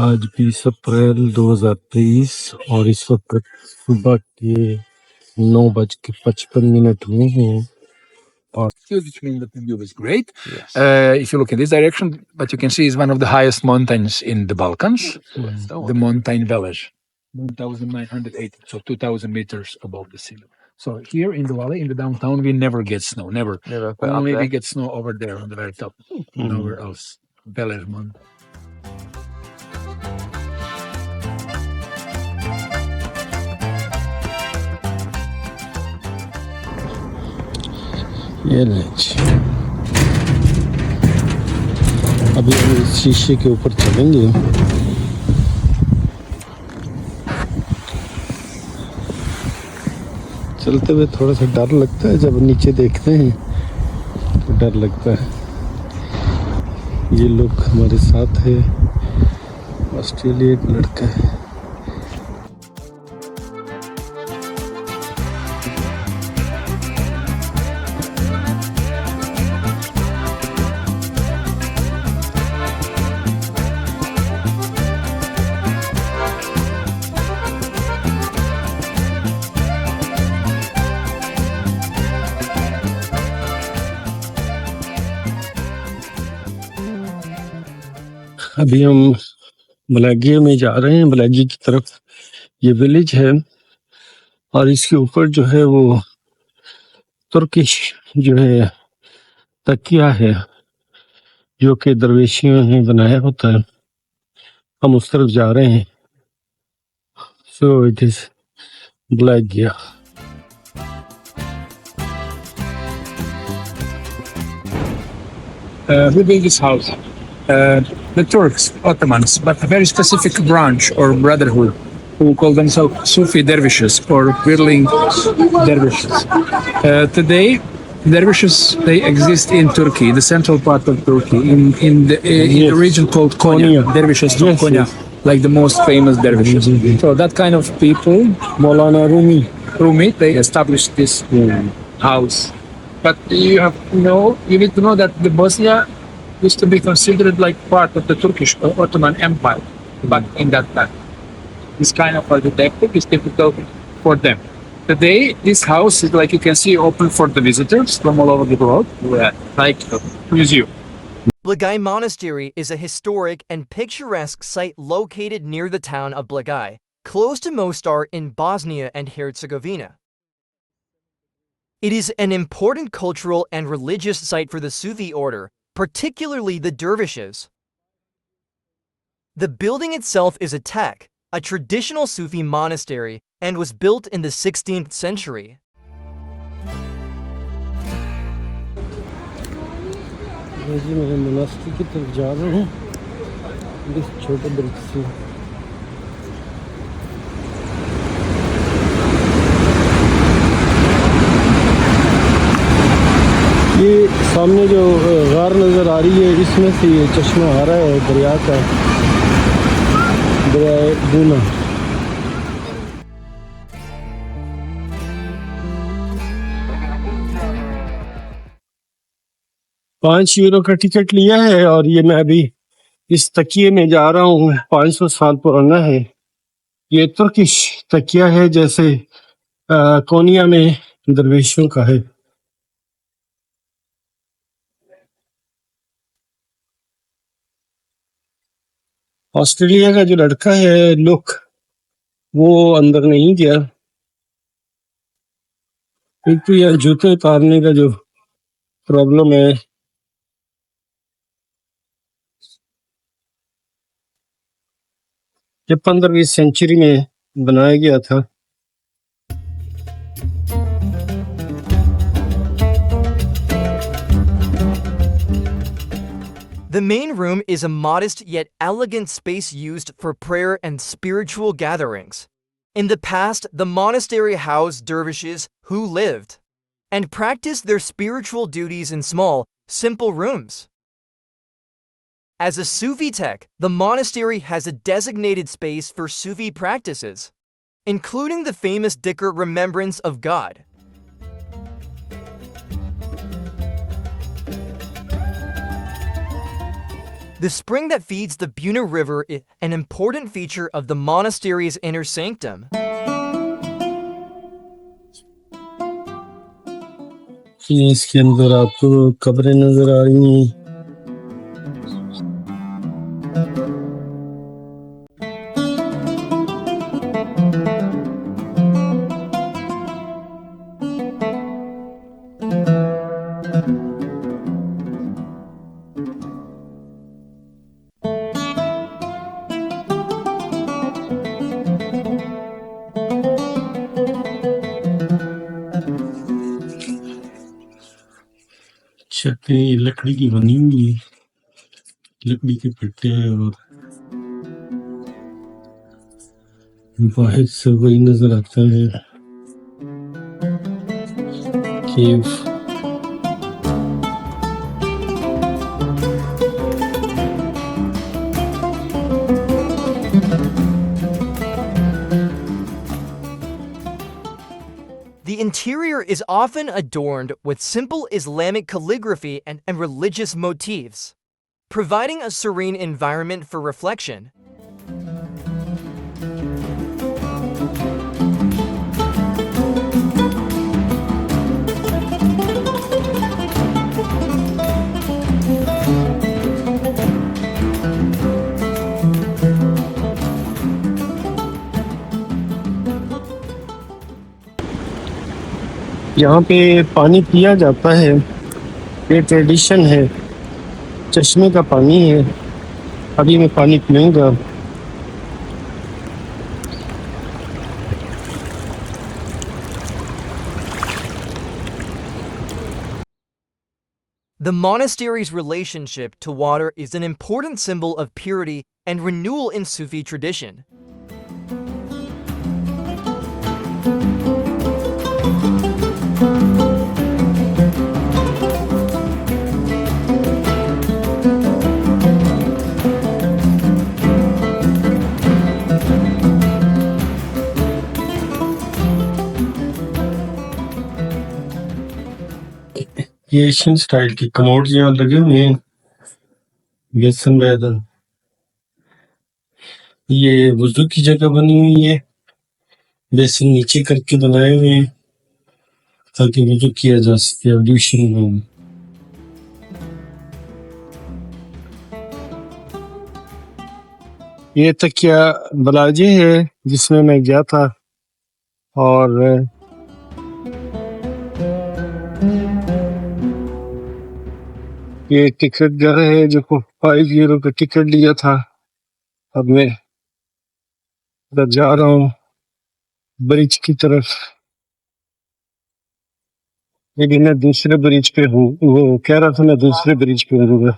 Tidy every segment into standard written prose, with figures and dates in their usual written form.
आज 20 अप्रैल 2023 और इस वक्त सुबह के 9:55 हुए हैं। Which means that the view is great. Yes. If you look in this direction, what you can see is one of the highest mountains in the Balkans, the mountain Blagaj, 1,980, so 2,000 meters above the sea level. So here in the valley, in the downtown, we never get snow, never. Only we get snow over there on the very top, nowhere else. Blagaj Mountain. ये अभी हम इस शीशे के ऊपर चलेंगे। चलते हुए थोड़ा सा डर लगता है, जब नीचे देखते हैं तो डर लगता है। ये लोग हमारे साथ है, ऑस्ट्रेलिया का लड़का है। अभी हम ब्लागिया में जा रहे हैं, ब्लागिया की तरफ। ये विलेज है और इसके ऊपर जो है वो तुर्किश जो है तकिया है, जो कि दरवेशियों ने बनाया होता है। हम उस तरफ जा रहे हैं। सो इट इज ब्लागिया। Who built this house? The Turks, Ottomans, but a very specific branch or brotherhood who call themselves Sufi Dervishes or whirling dervishes. Today, dervishes, they exist in Turkey, the central part of Turkey, in the region called Konya. Dervishes from Konya, like the most famous dervishes. So that kind of people, Maulana Rumi, they established this house. But you need to know that the Bosnia used to be considered like part of the Turkish or Ottoman Empire back in that time. This kind of architecture is typical for them. Today, this house is, like you can see, open for the visitors from all over the world, like a museum. Blagaj Monastery is a historic and picturesque site located near the town of Blagaj, close to Mostar in Bosnia and Herzegovina. It is an important cultural and religious site for the Sufi order, particularly the dervishes. The building itself is a tekke, a traditional Sufi monastery, and was built in the 16th century. मैं monastery की तरफ जा रहा हूँ, इस छोटे bridge से। ये सामने जो गार नज़र आ रही है, इसमें से ये चश्मा आ रहा है दरिया का, दरिया बुना। €5 का टिकट लिया है और ये मैं अभी इस तकिए में जा रहा हूँ। 500 साल पुराना है। ये तुर्किश तकिया है, जैसे कोनिया में दरवेशों का है। ऑस्ट्रेलिया का जो लड़का है लुक, वो अंदर नहीं गया। एक तो यह जूते उतारने का जो प्रॉब्लम है, ये 15वीं सेंचुरी में बनाया गया था। The main room is a modest yet elegant space used for prayer and spiritual gatherings. In the past, the monastery housed dervishes who lived and practiced their spiritual duties in small, simple rooms. As a Sufi tekke, the monastery has a designated space for Sufi practices, including the famous dhikr remembrance of God. The spring that feeds the Buna River is an important feature of the monastery's inner sanctum. इसके अंदर आपको कब्रें नजर आ रही हैं। छतें लकड़ी की बनी हुई है, लकड़ी के पट्टे हैं और बाहर से वही नजर आता है केव। The interior is often adorned with simple Islamic calligraphy and religious motifs, providing a serene environment for reflection. यहाँ पे पानी पिया जाता है, ये ट्रेडिशन है, चश्मे का पानी है। अभी मैं पानी पीऊंगा। The monastery's relationship to water is an important symbol of purity and renewal in Sufi tradition. ये एशियन स्टाइल की कमोड्स यहाँ लगे हुए हैं, बेसन बैदन। ये वुजू की जगह बनी हुई है, बेसन नीचे करके बनाए हुए हैं ताकि वुजू किया जा सके, एब्ल्यूशन रूम। ये तकिया बलाजे है जिसमें मैं गया था और ये टिकट घर है जो 5 यूरो का टिकट लिया था। अब मैं उधर जा रहा हूँ ब्रिज की तरफ, लेकिन मैं दूसरे ब्रिज पे हूँ। वो कह रहा था मैं दूसरे ब्रिज पे हूँ।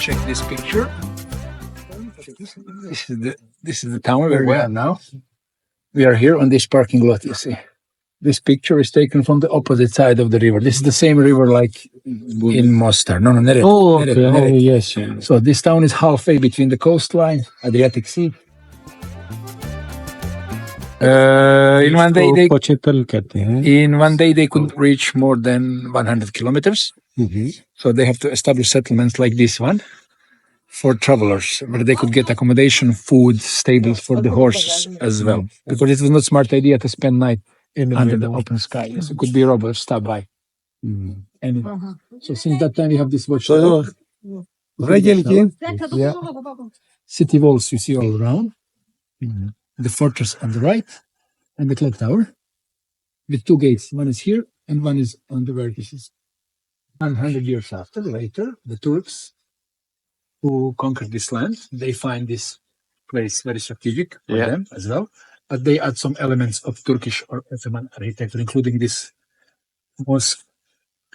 Check this picture. This is the town where we are now. We are here on this parking lot, you see. This picture is taken from the opposite side of the river. This is the same river like in Mostar. No, Neret. Oh, Neret, okay. Neret. Oh, yes. So this town is halfway between the coastline, Adriatic Sea. In one day they could reach more than 100 kilometers. So they have to establish settlements like this one for travelers, where they could get accommodation, food, stables for the horses as well. Because it was not a smart idea to spend night under the open sky. Yes, it could be robbers stop by. And so since that time we have this watch. Yeah. City walls you see all around. The fortress on the right and the clock tower with 2 gates. One is here and one is on the vertices. 100 years after, later, the Turks who conquered this land, they find this place very strategic for them as well. But they add some elements of Turkish or Ottoman architecture, including this mosque.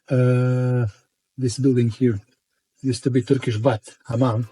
This building here used to be Turkish bath, hammam.